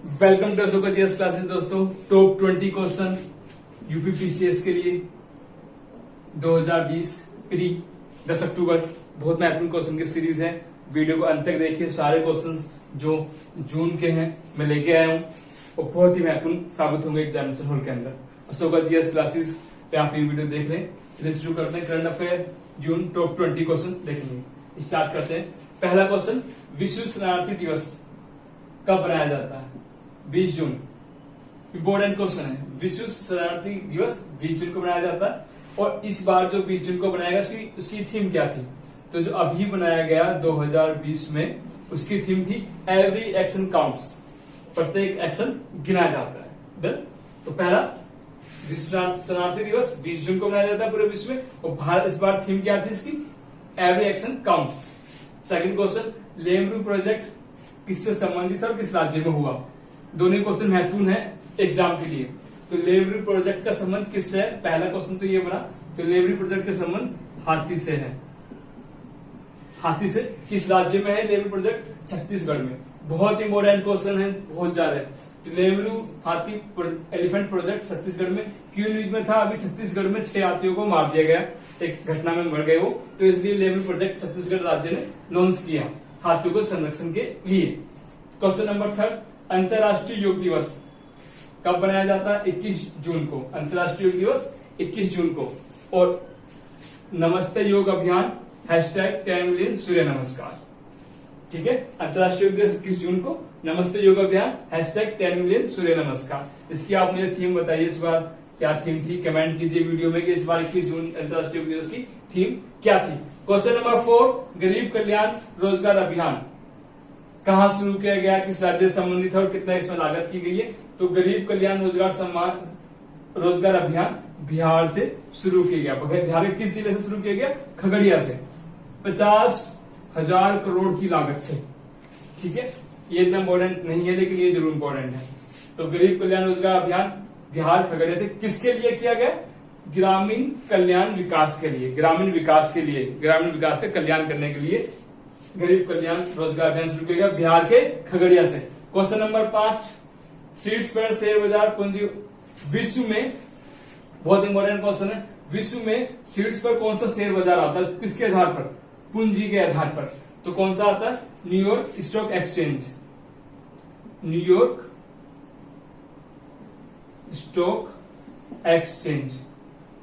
Welcome to Ashoka GS classes दोस्तों। Top 20 question UPPCS के लिए 2020 प्री 10 अक्टूबर। बहुत महत्वपूर्ण क्वेश्चन की सीरीज है। वीडियो को अंत तक देखिए। सारे क्वेश्चंस जो जून के हैं मैं लेके आया हूं और बहुत ही महत्वपूर्ण साबित होंगे एग्जामिनेशन हॉल के अंदर। अशोका जीएस क्लासेस पे आप ये वीडियो देख लें। चलिए शुरू करते हैं। करंट अफेयर जून टॉप 20 क्वेश्चन देखेंगे। स्टार्ट करते हैं। पहला क्वेश्चन, विश्व शरणार्थी दिवस कब बनाया जाता है? 20 जून। इंपोर्टेंट क्वेश्चन है। विश्व शरणार्थी दिवस 20 जून को बनाया जाता है और इस बार जो 20 जून को बनाया गया उसकी थीम क्या थी? तो जो अभी बनाया गया 2020 में उसकी थीम थी एवरी एक्शन काउंट्स, प्रत्येक एक्शन गिना जाता है। डन। तो पहला विश्व शरणार्थी दिवस 20 जून को बनाया जाता है पूरे विश्व में और भारत इस बार थीम क्या थी इसकी? Every action counts. Second question, Lemru project किससे संबंधित है और किस राज्य में हुआ? दोनों क्वेश्चन महत्वपूर्ण है एग्जाम के लिए। तो लेबरी प्रोजेक्ट का संबंध किससे है? पहला क्वेश्चन तो ये बना। तो लेबरी प्रोजेक्ट का संबंध हाथी से है। हाथी से किस राज्य में है लेबरी प्रोजेक्ट? छत्तीसगढ़ में। बहुत इंपोर्टेंट क्वेश्चन है, बहुत ज्यादा है। तो लेबरू हाथी एलिफेंट प्रोजेक्ट छत्तीसगढ़ में क्यों न्यूज में था? अभी छत्तीसगढ़ में 6 हाथियों को मार दिया गया, एक घटना में मर गए वो, तो इसलिए लेबरू प्रोजेक्ट छत्तीसगढ़ राज्य ने लॉन्च किया हाथियों को संरक्षण के लिए। क्वेश्चन नंबर 3, अंतरराष्ट्रीय योग दिवस कब बनाया जाता है? 21 जून को। अंतरराष्ट्रीय योग दिवस 21 जून को। और नमस्ते योग अभियान #10 मिलियन सूर्य नमस्कार। ठीक है, अंतरराष्ट्रीय योग दिवस 21 जून को। नमस्ते योग अभियान #10 मिलियन सूर्य नमस्कार। इसकी आप मुझे थीम बताइए, इस बार क्या थीम थी? कमेंट कीजिए वीडियो में कि इस बार 21 जून अंतरराष्ट्रीय योग दिवस की थीम क्या थी। क्वेश्चन नंबर 4, गरीब कल्याण रोजगार अभियान कहाँ शुरू किया गया, किस राज्य से संबंधित है और कितना इसमें लागत की गई है? तो गरीब कल्याण रोजगार अभियान बिहार से शुरू किया गया। बिहार के किस जिले से शुरू किया गया? खगड़िया से। 50,000 करोड़ की लागत से। ठीक है, ये इतना इंपॉर्टेंट नहीं है लेकिन ये जरूर इंपॉर्टेंट है। तो गरीब कल्याण रोजगार अभियान बिहार खगड़िया से किसके लिए किया गया? ग्रामीण कल्याण विकास के लिए। ग्रामीण विकास के लिए, ग्रामीण विकास का कल्याण करने के लिए गरीब कल्याण रोजगार अभियान शुरू किया गया बिहार के खगड़िया से। क्वेश्चन नंबर 5, शीर्ष पर शेयर बाजार पूंजी विश्व में, बहुत इंपॉर्टेंट क्वेश्चन है। विश्व में शीर्ष पर कौन सा शेयर बाजार आता है? किसके आधार पर? पूंजी के आधार पर। तो कौन सा आता है? New York stock exchange. New York stock exchange,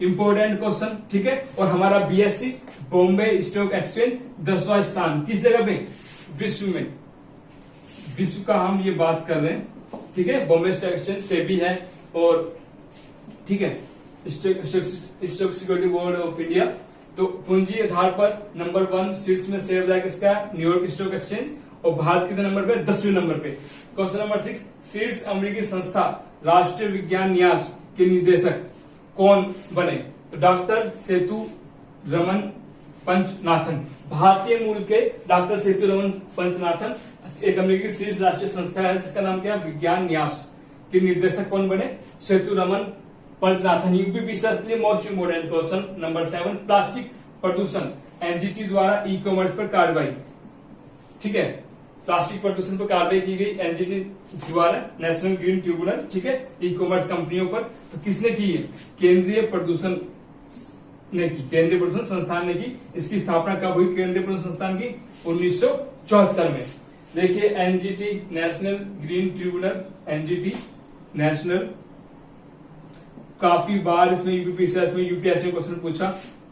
important question. ठीक है, और हमारा बीएससी बॉम्बे स्टॉक एक्सचेंज 10वां स्थान किस जगह पे? विश्व में। विश्व का हम ये बात कर रहे हैं। ठीक है, बॉम्बे स्टॉक एक्सचेंज से भी है और ठीक है stock security board of India. तो पूंजी आधार पर नंबर 1 शीर्ष में शेयर बाजार किसका? New York stock exchange. और भारत कितने नंबर पे? 10वें नंबर पे। क्वेश्चन नंबर 6, शीर्ष अमेरिकी संस्था राष्ट्रीय विज्ञान न्यास के निदेशक कौन बने? तो डॉक्टर सेतु रमन पंचनाथन। भारतीय मूल के डॉक्टर सेतु रमन पंचनाथन एक अमेरिकी शीर्ष राष्ट्रीय संस्था है जिसका नाम क्या है? विज्ञान न्यास के निर्देशक कौन बने? सेतु रमन पंचनाथन। यूपीपीसीएस के लिए most important question number 7, plastic प्रदूषण एनजीटी द्वारा ई कॉमर्स पर कार्रवाई। ठीक है, प्लास्टिक प्रदूषण पर कार्रवाई की गई एनजीटी द्वारा, नेशनल ग्रीन ट्रिब्यूनल। ठीक है, ई कॉमर्स कंपनियों पर। तो किसने की है? केंद्रीय प्रदूषण ने की, केंद्रीय प्रदूषण संस्थान ने की। इसकी स्थापना कब हुई केंद्रीय प्रदूषण संस्थान की? 1974 में। देखिए NGT national green tribunal, NGT national, काफी बार इसमें यूपीपीसीएस में यूपीएससी क्वेश्चन पूछा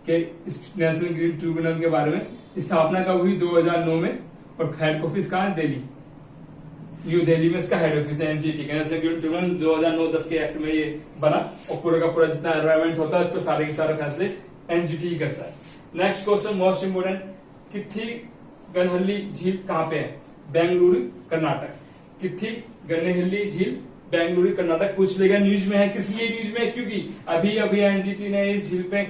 कि इस नेशनल ग्रीन ट्रिब्यूनल के बारे में। स्थापना कब हुई? 2009 में। और हेड ऑफिस कहाँ है? दिल्ली, न्यू दिल्ली में इसका हेड ऑफिस है एनजीटी का। नेशनल ग्रीन ट्रिब्यूनल 2009-10 के एक्ट में ये बना और पूरा का पूरा जितना एनवायरमेंट होता है उसको सारे के सारे फैसले एनजीटी ही करता है। नेक्स्ट क्वेश्चन मोस्ट इंपोर्टेंट, कित्थी गनहल्ली झील कहाँ पे है? बेंगलुरु कर्नाटक। कित्थी गनहल्ली झील बेंगलुरु कर्नाटक। पूछ लेगा न्यूज में है, किस लिए न्यूज में है? क्योंकि अभी अभी एनजीटी ने इस झील पे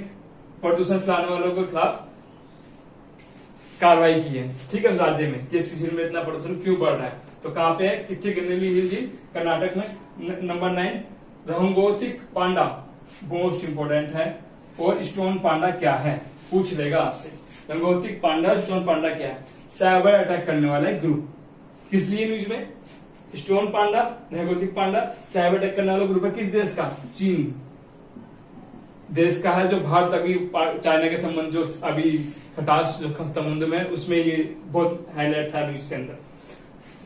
प्रदूषण फैलाने वालों के खिलाफ कार्रवाई की है। ठीक है, उस राज्य में कि इस झील में इतना प्रदूषण क्यों बढ़ रहा है। तो कहाँ पे है? कित्थी गनहल्ली झील कर्नाटक में। नंबर 9, रंगोथिक पांडा मोस्ट इंपोर्टेंट है। और स्टोन पांडा क्या है? पूछ लेगा आपसे। रंगोथिक पांडा, स्टोन पांडा क्या है? साइबर अटैक करने वाला ग्रुप। किस लिए न्यूज में? स्टोन पांडा, नैगोथिक पांडा, साइबर टेक करने वाला ग्रुप है किस देश का? चीन देश का है, जो भारत अभी चाइना के संबंध जो अभी खटास जो संबंध में उसमें ये बहुत हाईलाइट था न्यूज के अंदर।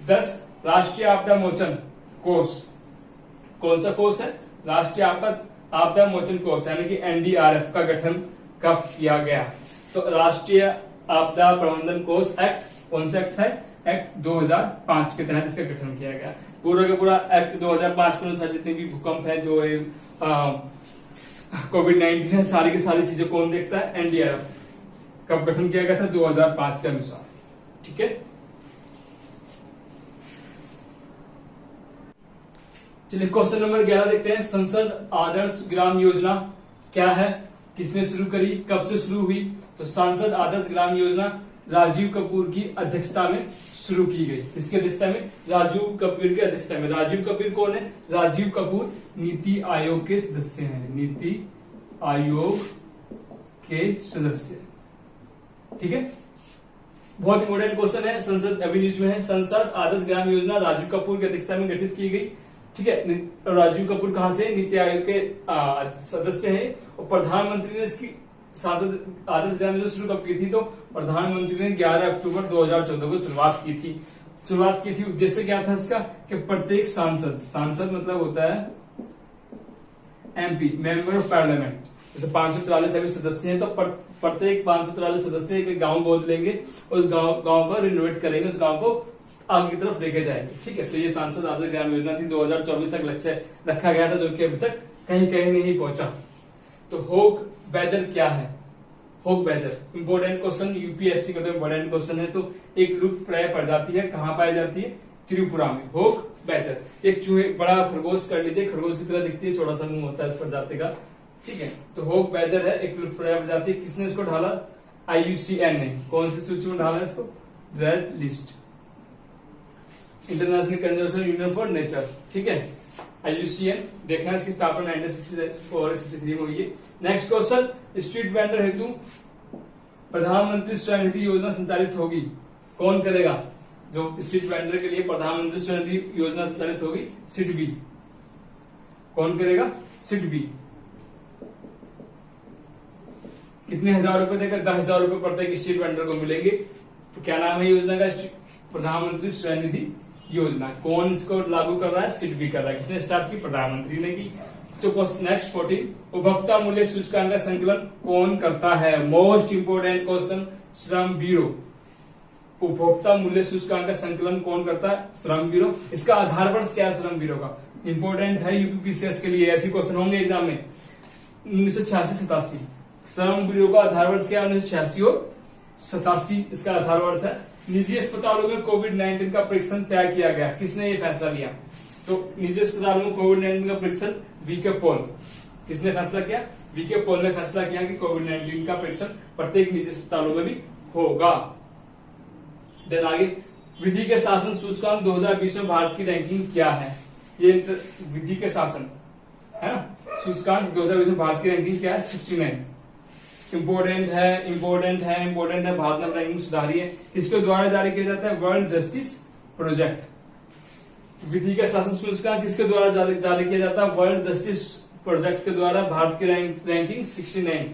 10 राष्ट्रीय आपदा मोचन कोष, कौन सा कोष है? राष्ट्रीय आपदा मोचन कोष यानी कि एनडीआरएफ का गठन कब किया गया? तो राष्ट्रीय आपदा प्रबंधन कोष एक्ट, कौन सा एक्ट है? एक्ट 2005 के तहत इसका गठन किया गया। पूरा का पूरा एक्ट 2005 के अनुसार जितने भी भूकंप है, जो कोविड-19 है, सारी की सारी चीजें कौन देखता है? एनडीआरएफ। कब गठन किया गया था? 2005 के अनुसार। ठीक है, चलिए क्वेश्चन नंबर 11 देखते हैं। संसद आदर्श ग्राम योजना क्या है? किसने शुरू करी? कब से शुरू हुई? तो सांसद आदर्श ग्राम योजना राजीव कपूर की अध्यक्षता में शुरू की गई। किसकी अध्यक्षता में? राजीव कपूर की अध्यक्षता में। राजीव कपूर कौन है? राजीव कपूर नीति आयोग के सदस्य हैं, नीति आयोग के सदस्य। ठीक है, बहुत इंपोर्टेंट क्वेश्चन है, संसद अभी न्यूज में है। संसद आदर्श ग्राम योजना राजीव कपूर की अध्यक्षता में गठित की गई। ठीक है, राजीव कपूर कहां से? नीति आयोग के सदस्य हैं। और प्रधानमंत्री ने इसकी सांसद आदर्श ग्राम योजना शुरू कब की थी? तो प्रधानमंत्री ने 11 अक्टूबर 2014 को शुरुआत की थी। उद्देश्य क्या था इसका? कि प्रत्येक सांसद मतलब होता है एमपी, मेंबर ऑफ पार्लियामेंट। जैसे 543 अभी सदस्य हैं, तो प्रत्येक 543 सदस्य एक गांव गोद लेंगे, उस गांव को रिनोवेट करेंगे, उस गांव को आगे की तरफ लेके जाएंगे। ठीक है, तो ये सांसद आदर्श ग्राम योजना थी। 2024 तक लक्ष्य रखा गया था, जो कि अभी तक कहीं नहीं पहुंचा। तो होक बैजर क्या है? होक बैजर इंपोर्टेंट क्वेश्चन, यूपीएससी का तो इंपोर्टेंट क्वेश्चन है। तो एक लुप्तप्राय प्रजाति है, कहां पाई जाती है? त्रिपुरा में। होक बैजर एक चूहे, बड़ा खरगोश कर लीजिए, खरगोश की तरह दिखती है, छोटा सा मुंह होता है इस प्रजाति का। ठीक है, तो होक बैजर है, एक लुप्तप्राय प्रजाति। किसने इसको ढाला? IUCN ने। कौन सी सूची में ढाला इसको? Red list, international conservation union for nature. ठीक है, IUCN देखना, इसकी स्थापना 1963 में हुई है। नेक्स्ट क्वेश्चन, स्ट्रीट वेंडर हेतु प्रधानमंत्री स्वनिधि योजना संचालित होगी, कौन करेगा? जो स्ट्रीट वेंडर के लिए प्रधानमंत्री स्वनिधि योजना संचालित होगी, सिडबी। कौन करेगा? सिडबी। कितने हजार रुपए देकर? 10,000 रुपए प्रत्येक स्ट्रीट वेंडर को मिलेंगे। तो क्या नाम है योजना का? प्रधानमंत्री स्वनिधि योजना। कौन इसको लागू कर रहा है? सिडबी कर रहा है। किसने स्टार्ट की? प्रधानमंत्री ने की। तो नेक्स्ट 14, उपभोक्ता मूल्य सूचकांक का संकलन कौन करता है? मोस्ट इंपोर्टेंट क्वेश्चन, श्रम ब्यूरो। उपभोक्ता मूल्य सूचकांक का संकलन कौन करता है? श्रम ब्यूरो। इसका आधार वर्ष क्या है श्रम ब्यूरो का? इंपोर्टेंट है यूपीपीसीएस के लिए, ऐसे क्वेश्चन होंगे एग्जाम में। 1986-87 श्रम ब्यूरो का आधार वर्ष क्या है? 1986 और 87 इसका आधार वर्ष है। निजी अस्पतालों में कोविड-19 का परीक्षण तय किया गया, किसने ये फैसला लिया? तो निजी अस्पतालों में कोविड-19 का परीक्षण वीके पॉल। किसने फैसला किया? वीके पॉल ने फैसला किया कि कोविड-19 का परीक्षण प्रत्येक निजी अस्पतालों में भी होगा। देन आगे, विधि के शासन सूचकांक 2020 में भारत की रैंकिंग क्या है? ये विधि के शासन है ना, सूचकांक 2020 में भारत की रैंकिंग क्या है? 69। इंपोर्टेंट है। भारत ने रैंकिंग सुधारी है। इसके द्वारा जारी किया जाता है वर्ल्ड जस्टिस प्रोजेक्ट। विधि का शासन सूचकांक किसके द्वारा जारी किया जाता है? वर्ल्ड जस्टिस प्रोजेक्ट के द्वारा। भारत की ranking 69।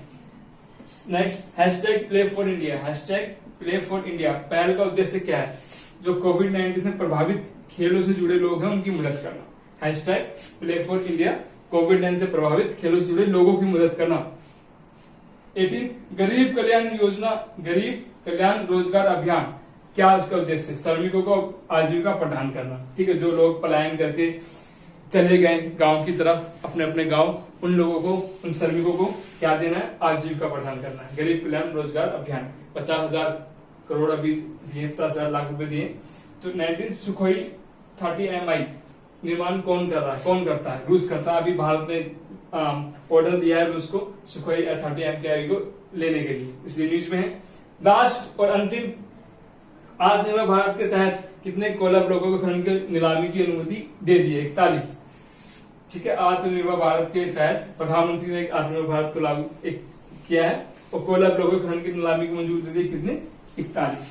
Next, hashtag play for India. Hashtag play for India पहल का उद्देश्य क्या है? जो कोविड-19 से प्रभावित खेलों से जुड़े लोग हैं उनकी मदद करना। हैशटैग प्ले फॉर इंडिया, कोविड-19 से प्रभावित खेलों से जुड़े लोगों की मदद करना। 18, गरीब कल्याण रोजगार अभियान, क्या उसका उद्देश्य? श्रमिकों को आजीविका प्रदान करना। ठीक है, जो लोग पलायन करके चले गए गांव की तरफ, अपने अपने गांव, उन लोगों को, उन श्रमिकों को क्या देना है? आजीविका प्रदान करना है। गरीब कल्याण रोजगार अभियान 50,000 करोड़ अभी दिए, 50,000 लाख रुपए दिए। तो 19, सुखोई 30Mi निर्माण कौन करता है? रूस करता है। अभी भारत ने ऑर्डर दिया है रूस को सुखोई 30Mi को लेने के लिए, इसलिए न्यूज में है। लास्ट और अंतिम, आत्मनिर्भर भारत के तहत कितने कोयला ब्लॉकों को खनन की नीलामी की अनुमति दे दी है? 41। ठीक है, आत्मनिर्भर भारत के तहत प्रधानमंत्री ने आत्मनिर्भर भारत को लागू किया है और कोयला ब्लॉकों के खनन की नीलामी की मंजूरी दे दी। कितने? 41।